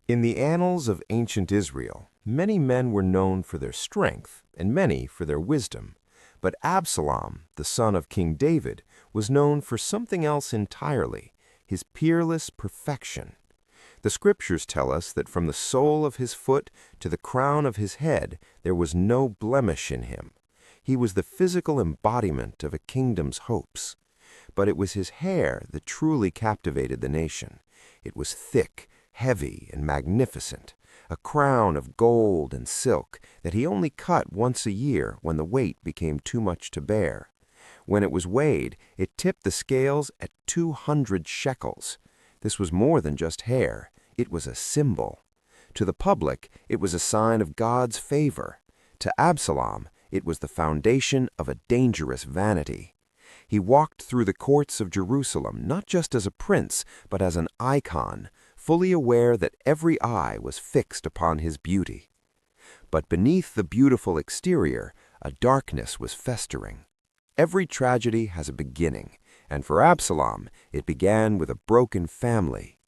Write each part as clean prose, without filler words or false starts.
In the annals of ancient Israel, many men were known for their strength and many for their wisdom. But Absalom, the son of King David, was known for something else entirely, his peerless perfection. The Scriptures tell us that from the sole of his foot to the crown of his head there was no blemish in him. He was the physical embodiment of a kingdom's hopes. But it was his hair that truly captivated the nation. It was thick, heavy, and magnificent, a crown of gold and silk that he only cut once a year when the weight became too much to bear. When it was weighed, it tipped the scales at 200 shekels. This was more than just hair. It was a symbol. To the public, it was a sign of God's favor. To Absalom, it was the foundation of a dangerous vanity. He walked through the courts of Jerusalem not just as a prince, but as an icon, fully aware that every eye was fixed upon his beauty. But beneath the beautiful exterior, a darkness was festering. Every tragedy has a beginning, and for Absalom, it began with a broken family.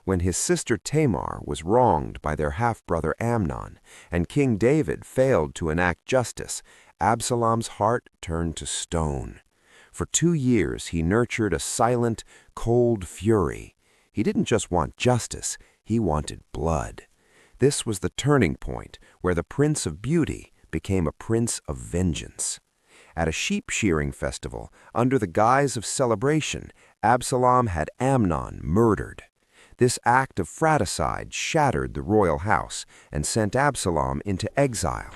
When his sister Tamar was wronged by their half-brother Amnon, and King David failed to enact justice, Absalom's heart turned to stone. For 2 years he nurtured a silent, cold fury. He didn't just want justice, he wanted blood. This was the turning point where the Prince of Beauty became a prince of vengeance. At a sheep-shearing festival, under the guise of celebration, Absalom had Amnon murdered. This act of fratricide shattered the royal house and sent Absalom into exile.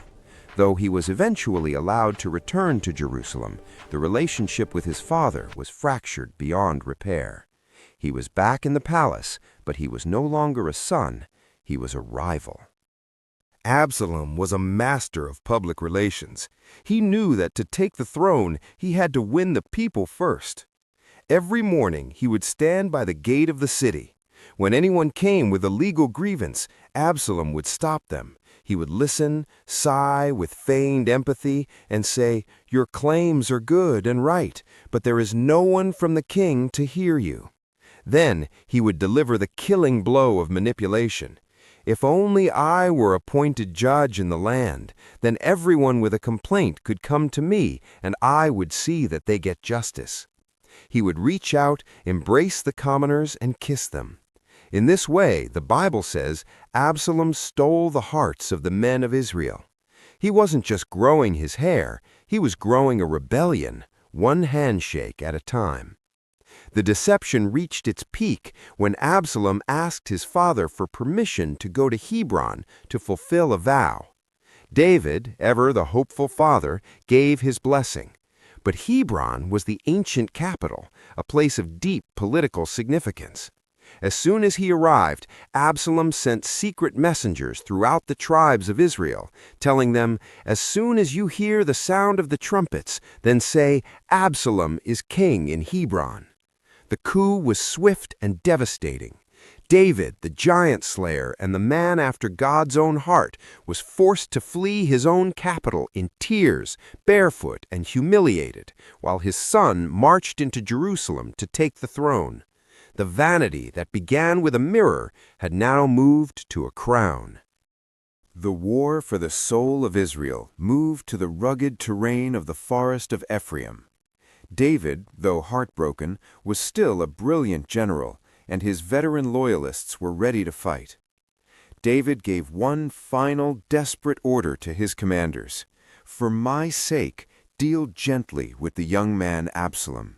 Though he was eventually allowed to return to Jerusalem, the relationship with his father was fractured beyond repair. He was back in the palace, but he was no longer a son, he was a rival. Absalom was a master of public relations. He knew that to take the throne, he had to win the people first. Every morning, he would stand by the gate of the city. When anyone came with a legal grievance, Absalom would stop them. He would listen, sigh with feigned empathy, and say, "Your claims are good and right, but there is no one from the king to hear you." Then he would deliver the killing blow of manipulation. "If only I were appointed judge in the land, then everyone with a complaint could come to me, and I would see that they get justice." He would reach out, embrace the commoners, and kiss them. In this way, the Bible says, Absalom stole the hearts of the men of Israel. He wasn't just growing his hair, he was growing a rebellion, one handshake at a time. The deception reached its peak when Absalom asked his father for permission to go to Hebron to fulfill a vow. David, ever the hopeful father, gave his blessing. But Hebron was the ancient capital, a place of deep political significance. As soon as he arrived, Absalom sent secret messengers throughout the tribes of Israel, telling them, "As soon as you hear the sound of the trumpets, then say, 'Absalom is king in Hebron.'" The coup was swift and devastating. David, the giant slayer and the man after God's own heart, was forced to flee his own capital in tears, barefoot and humiliated, while his son marched into Jerusalem to take the throne. The vanity that began with a mirror had now moved to a crown. The war for the soul of Israel moved to the rugged terrain of the Forest of Ephraim. David, though heartbroken, was still a brilliant general, and his veteran loyalists were ready to fight. David gave one final, desperate order to his commanders: "For my sake, deal gently with the young man Absalom."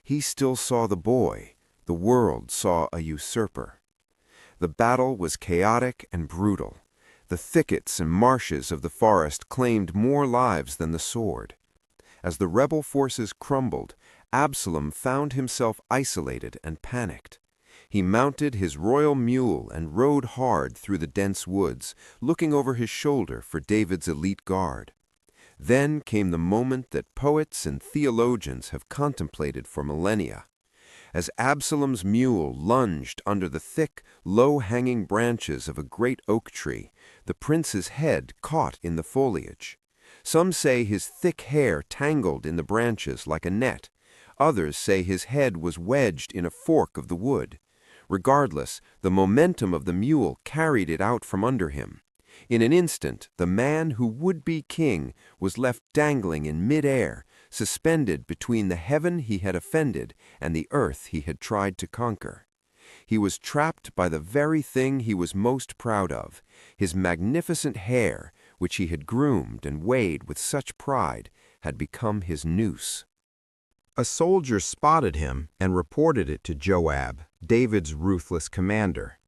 He still saw the boy. The world saw a usurper. The battle was chaotic and brutal. The thickets and marshes of the forest claimed more lives than the sword. As the rebel forces crumbled, Absalom found himself isolated and panicked. He mounted his royal mule and rode hard through the dense woods, looking over his shoulder for David's elite guard. Then came the moment that poets and theologians have contemplated for millennia. As Absalom's mule lunged under the thick, low-hanging branches of a great oak tree, the prince's head caught in the foliage. Some say his thick hair tangled in the branches like a net. Others say his head was wedged in a fork of the wood. Regardless, the momentum of the mule carried it out from under him. In an instant, the man who would be king was left dangling in mid-air, suspended between the heaven he had offended and the earth he had tried to conquer. He was trapped by the very thing he was most proud of, his magnificent hair, which he had groomed and weighed with such pride, had become his noose. A soldier spotted him and reported it to Joab, David's ruthless commander.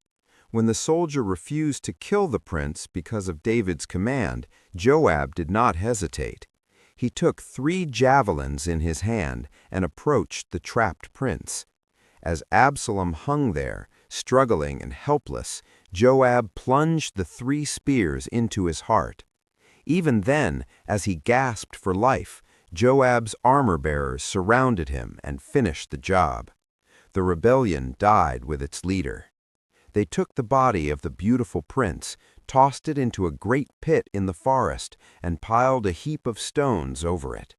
When the soldier refused to kill the prince because of David's command, Joab did not hesitate. He took 3 javelins in his hand and approached the trapped prince. As Absalom hung there, struggling and helpless, Joab plunged the 3 spears into his heart. Even then, as he gasped for life, Joab's armor-bearers surrounded him and finished the job. The rebellion died with its leader. They took the body of the beautiful prince, tossed it into a great pit in the forest, and piled a heap of stones over it.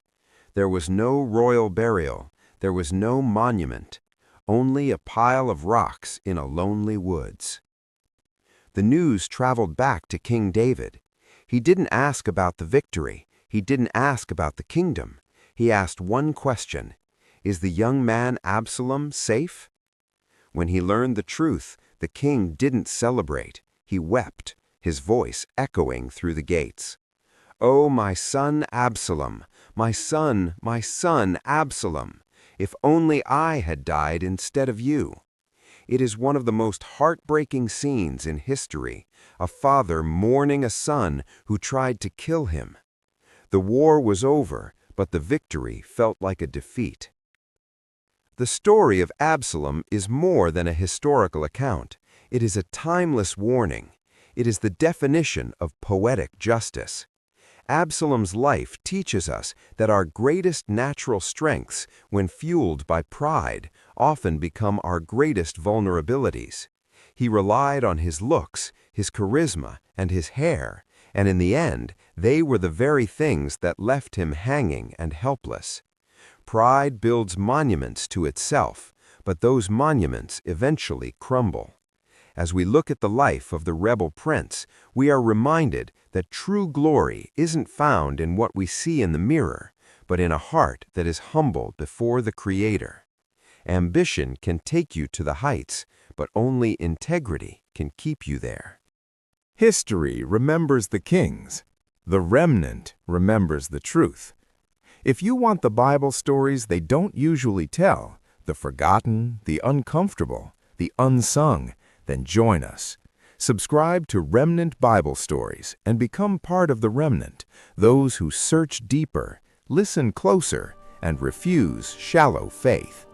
There was no royal burial, there was no monument, only a pile of rocks in a lonely woods. The news traveled back to King David. He didn't ask about the victory. He didn't ask about the kingdom. He asked one question: is the young man Absalom safe? When he learned the truth, the king didn't celebrate. He wept, his voice echoing through the gates. "Oh, my son Absalom, my son Absalom, if only I had died instead of you." It is one of the most heartbreaking scenes in history, a father mourning a son who tried to kill him. The war was over, but the victory felt like a defeat. The story of Absalom is more than a historical account. It is a timeless warning. It is the definition of poetic justice. Absalom's life teaches us that our greatest natural strengths, when fueled by pride, often become our greatest vulnerabilities. He relied on his looks, his charisma, and his hair, and in the end, they were the very things that left him hanging and helpless. Pride builds monuments to itself, but those monuments eventually crumble. As we look at the life of the rebel prince, we are reminded that true glory isn't found in what we see in the mirror, but in a heart that is humble before the Creator. Ambition can take you to the heights, but only integrity can keep you there. History remembers the kings. The remnant remembers the truth. If you want the Bible stories they don't usually tell, the forgotten, the uncomfortable, the unsung, then join us. Subscribe to Remnant Bible Stories and become part of the remnant, those who search deeper, listen closer, and refuse shallow faith.